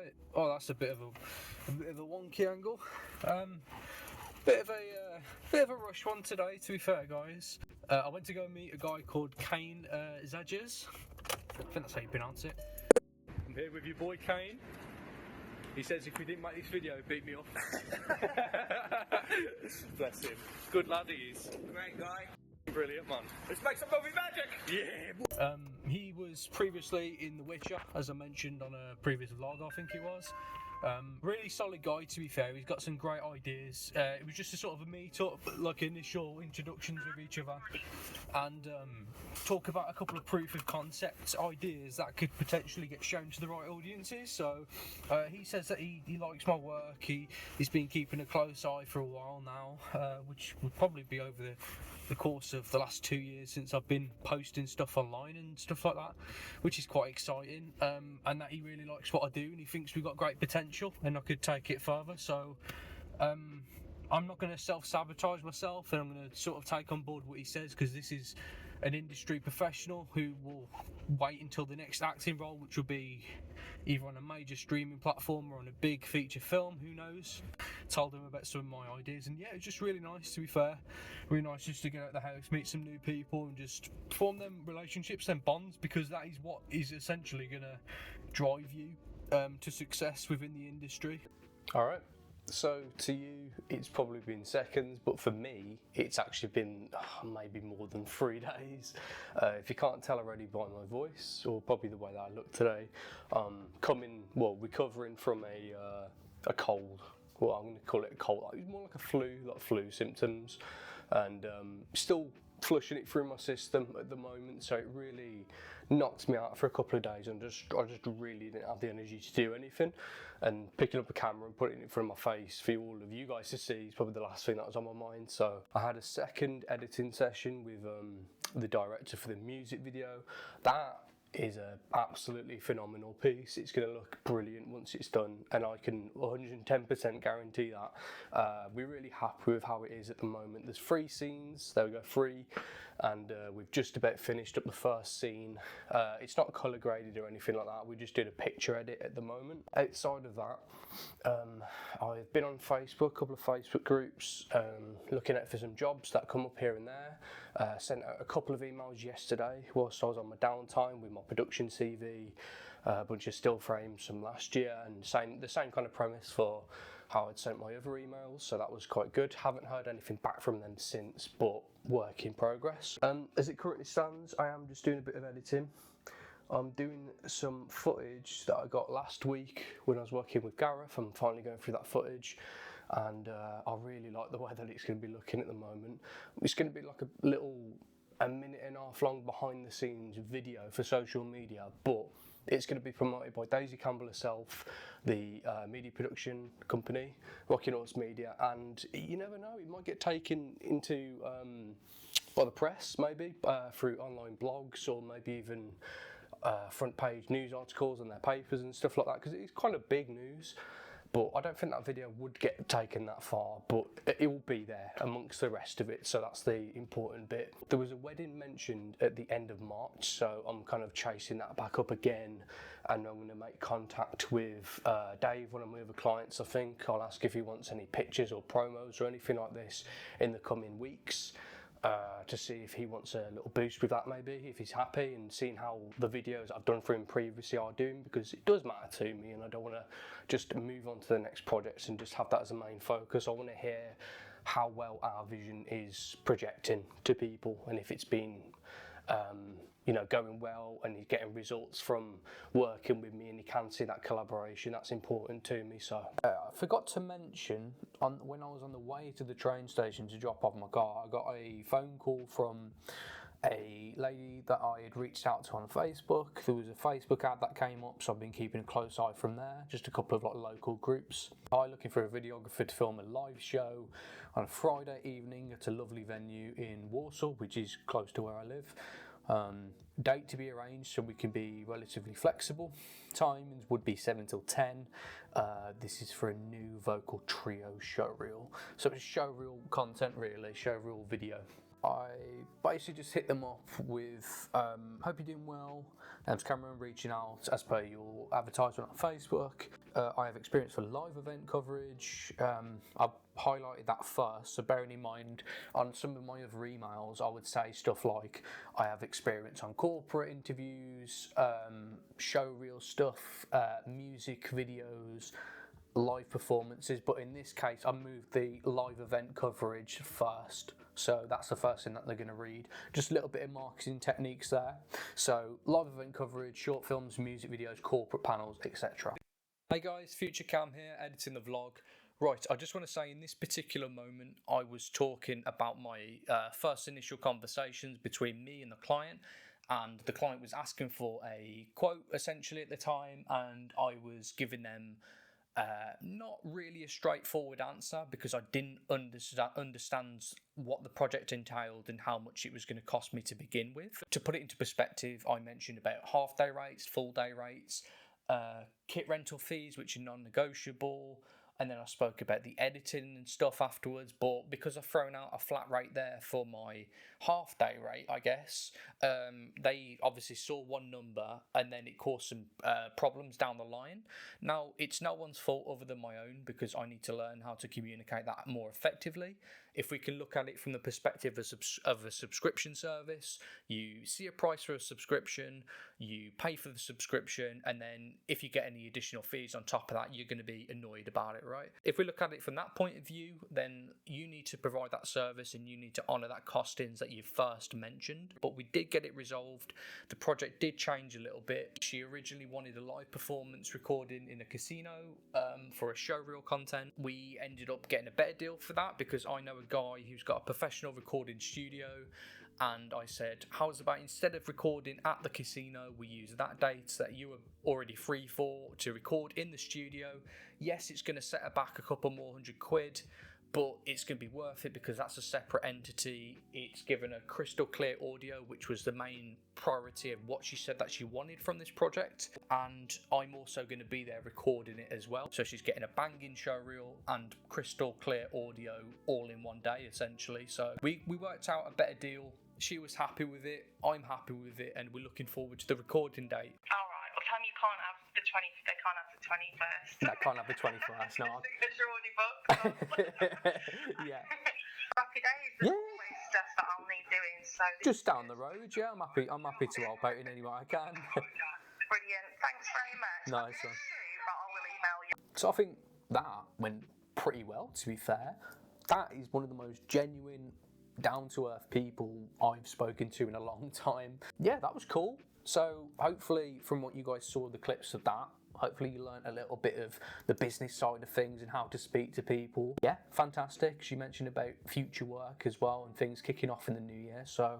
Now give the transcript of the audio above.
Right. Oh, that's a bit of a wonky angle. Bit of a rush one today, to be fair, guys. I went to go meet a guy called Kane Zadges. I think that's how you pronounce it. I'm here with your boy Kane. He says if we didn't make this video, he'd beat me up. Bless him. Good lad he is. Great guy. Brilliant, man. Let's make some movie magic! Yeah. He was previously in The Witcher, as I mentioned on a previous vlog, I think it was. Really solid guy, to be fair. He's got some great ideas. It was just a sort of a meet-up, like initial introductions with each other, and talk about a couple of proof of concept ideas that could potentially get shown to the right audiences. So he says that he likes my work. He's been keeping a close eye for a while now, which would probably be over the course of the last 2 years since I've been posting stuff online and stuff like that, which is quite exciting, and that he really likes what I do and he thinks we've got great potential and I could take it further. So I'm not going to self-sabotage myself, and I'm going to sort of take on board what he says, because this is an industry professional who will wait until the next acting role, which will be either on a major streaming platform or on a big feature film, who knows. Told him about some of my ideas, and yeah, it's just really nice, to be fair. Really nice just to get out of the house, meet some new people and just form them relationships, them bonds, because that is what is essentially going to drive you to success within the industry. Alright, so to you it's probably been seconds, but for me it's actually been maybe more than 3 days. If you can't tell already by my voice, or probably the way that I look today, recovering from a cold. Well, I'm going to call it a cold. It was more like a flu, like flu symptoms, and still flushing it through my system at the moment, so it really knocked me out for a couple of days, and I just really didn't have the energy to do anything. And picking up a camera and putting it in front of my face for all of you guys to see is probably the last thing that was on my mind. So I had a second editing session with the director for the music video. That is a absolutely phenomenal piece. It's going to look brilliant once it's done, and I can 110% guarantee that. We're really happy with how it is at the moment. There's 3 scenes, there we go, 3, and we've just about finished up the first scene. It's not colour graded or anything like that, we just did a picture edit at the moment. Outside of that, I've been on Facebook, a couple of Facebook groups, looking out for some jobs that come up here and there. Sent out a couple of emails yesterday whilst I was on my downtime with my production CV, a bunch of still frames from last year, and the same kind of premise for how I'd sent my other emails, so that was quite good. Haven't heard anything back from them since, but work in progress. As it currently stands, I am just doing a bit of editing. I'm doing some footage that I got last week when I was working with Gareth. I'm finally going through that footage, and I really like the way that it's going to be looking at the moment. It's going to be like a minute and a half long behind the scenes video for social media, but it's going to be promoted by Daisy Campbell herself, the media production company, Rocking Horse Media, and you never know, it might get taken into by the press, maybe through online blogs, or maybe even front page news articles in their papers and stuff like that, because it's kind of big news. But I don't think that video would get taken that far, but it will be there amongst the rest of it, so that's the important bit. There was a wedding mentioned at the end of March, so I'm kind of chasing that back up again, and I'm going to make contact with Dave, one of my other clients, I think. I'll ask if he wants any pictures or promos or anything like this in the coming weeks, to see if he wants a little boost with that, maybe, if he's happy, and seeing how the videos I've done for him previously are doing, because it does matter to me, and I don't want to just move on to the next projects and just have that as a main focus. I want to hear how well our vision is projecting to people, and if it's been going well and he's getting results from working with me and he can see that collaboration. That's important to me. So I forgot to mention, when I was on the way to the train station to drop off my car, I got a phone call from a lady that I had reached out to on Facebook. There was a Facebook ad that came up, so I've been keeping a close eye from there. Just a couple of local groups. I'm looking for a videographer to film a live show on a Friday evening at a lovely venue in Warsaw, which is close to where I live. Date to be arranged, so we can be relatively flexible. Timings would be 7 till 10. This is for a new vocal trio showreel. So it's showreel content, really, showreel video. I basically just hit them up with, hope you're doing well, Cameron, reaching out as per your advertisement on Facebook. I have experience for live event coverage. I've highlighted that first, so bearing in mind on some of my other emails I would say stuff like I have experience on corporate interviews, showreel stuff, music videos, live performances, but in this case I moved the live event coverage first, so that's the first thing that they're going to read. Just a little bit of marketing techniques there. So live event coverage, short films, music videos, corporate panels, etc. Hey guys, Future Cam here, editing the vlog. Right, I just want to say in this particular moment I was talking about my first initial conversations between me and the client, and the client was asking for a quote essentially at the time, and I was giving them not really a straightforward answer because I didn't understand what the project entailed and how much it was going to cost me to begin with. To put it into perspective, I mentioned about half-day rates, full-day rates, kit rental fees, which are non-negotiable, and then I spoke about the editing and stuff afterwards. But because I've thrown out a flat rate there for my half-day rate, I guess, they obviously saw one number and then it caused some problems down the line. Now, it's no one's fault other than my own because I need to learn how to communicate that more effectively. If we can look at it from the perspective of a subscription service, you see a price for a subscription, you pay for the subscription, and then if you get any additional fees on top of that, you're going to be annoyed about it, right? If we look at it from that point of view, then you need to provide that service and you need to honour that costings that you first mentioned. But we did get it resolved. The project did change a little bit. She originally wanted a live performance recording in a casino for a showreel content. We ended up getting a better deal for that because I know a guy who's got a professional recording studio, and I said, how's about instead of recording at the casino, we use that date that you were already free for to record in the studio. Yes, it's going to set her back a couple more £100, but it's going to be worth it because that's a separate entity. It's given a crystal clear audio, which was the main priority of what she said that she wanted from this project, and I'm also going to be there recording it as well. So she's getting a banging showreel and crystal clear audio all in one day essentially. So we worked out a better deal. She was happy with it, I'm happy with it, and we're looking forward to the recording date. Alright, well tell me you can't have the 20, they can't have the 21st. No, I can't have the 21st, no. The signature already booked. Yeah. Happy days, there's always stuff that I'll need doing, so... Just down the road, yeah, I'm happy to help out in any way I can. Brilliant, thanks very much. Nice one. But I will email you. So I think that went pretty well, to be fair. That is one of the most genuine, down-to-earth people I've spoken to in a long time. Yeah, that was cool. So hopefully from what you guys saw, the clips of that, hopefully you learned a little bit of the business side of things and how to speak to people. Yeah, fantastic. She mentioned about future work as well and things kicking off in the new year, so...